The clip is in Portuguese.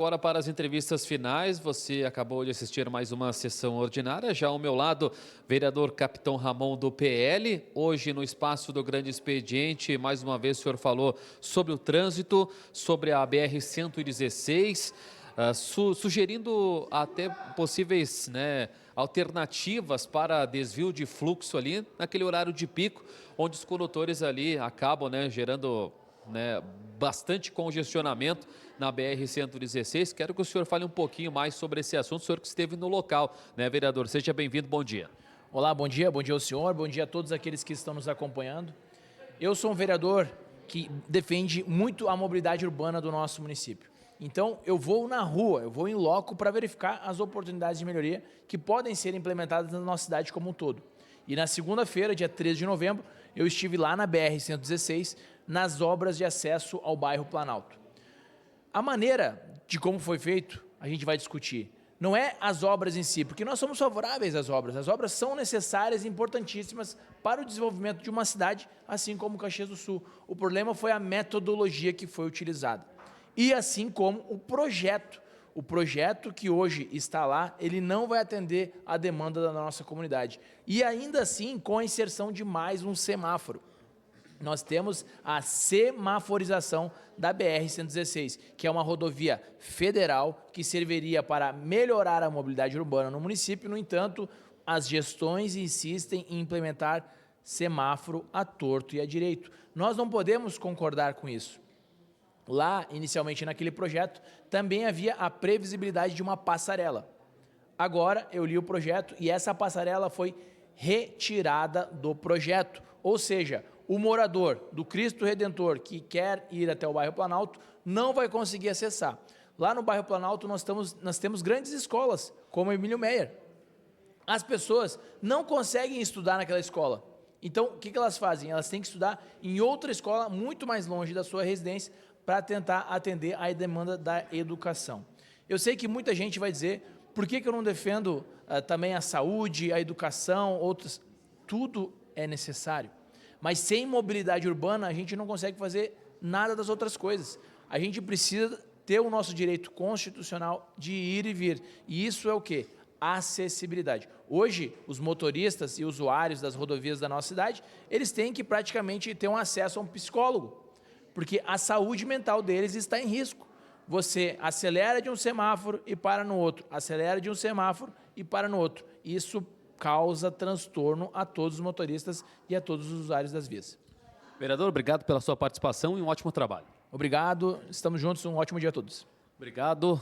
Agora para as entrevistas finais, você acabou de assistir mais uma sessão ordinária. Já ao meu lado, vereador Capitão Ramon do PL. Hoje no espaço do Grande Expediente, mais uma vez o senhor falou sobre o trânsito, sobre a BR-116, sugerindo até possíveis, alternativas para desvio de fluxo ali naquele horário de pico, onde os condutores ali acabam, gerando, bastante congestionamento na BR-116. Quero que o senhor fale um pouquinho mais sobre esse assunto, o senhor que esteve no local, vereador? Seja bem-vindo, bom dia. Olá, bom dia ao senhor, bom dia a todos aqueles que estão nos acompanhando. Eu sou um vereador que defende muito a mobilidade urbana do nosso município. Então, eu vou na rua, eu vou em loco para verificar as oportunidades de melhoria que podem ser implementadas na nossa cidade como um todo. E na segunda-feira, dia 13 de novembro, eu estive lá na BR-116, nas obras de acesso ao bairro Planalto. A maneira de como foi feito, a gente vai discutir. Não é as obras em si, porque nós somos favoráveis às obras. As obras são necessárias e importantíssimas para o desenvolvimento de uma cidade, assim como Caxias do Sul. O problema foi a metodologia que foi utilizada. E assim como o projeto. O projeto que hoje está lá, ele não vai atender a demanda da nossa comunidade. E ainda assim, com a inserção de mais um semáforo. Nós temos a semaforização da BR-116, que é uma rodovia federal que serviria para melhorar a mobilidade urbana no município. No entanto, as gestões insistem em implementar semáforo à torto e à direito. Nós não podemos concordar com isso. Lá, inicialmente naquele projeto, também havia a previsibilidade de uma passarela. Agora, eu li o projeto e essa passarela foi retirada do projeto, ou seja, o morador do Cristo Redentor que quer ir até o bairro Planalto não vai conseguir acessar. Lá no bairro Planalto nós temos grandes escolas, como Emílio Meyer. As pessoas não conseguem estudar naquela escola. Então, o que elas fazem? Elas têm que estudar em outra escola muito mais longe da sua residência para tentar atender à demanda da educação. Eu sei que muita gente vai dizer, por que eu não defendo também a saúde, a educação, outras? Tudo é necessário. Mas sem mobilidade urbana, a gente não consegue fazer nada das outras coisas. A gente precisa ter o nosso direito constitucional de ir e vir. E isso é o quê? Acessibilidade. Hoje, os motoristas e usuários das rodovias da nossa cidade, eles têm que praticamente ter um acesso a um psicólogo, porque a saúde mental deles está em risco. Você acelera de um semáforo e para no outro, acelera de um semáforo e para no outro. Isso causa transtorno a todos os motoristas e a todos os usuários das vias. Vereador, obrigado pela sua participação e um ótimo trabalho. Obrigado, estamos juntos, um ótimo dia a todos. Obrigado.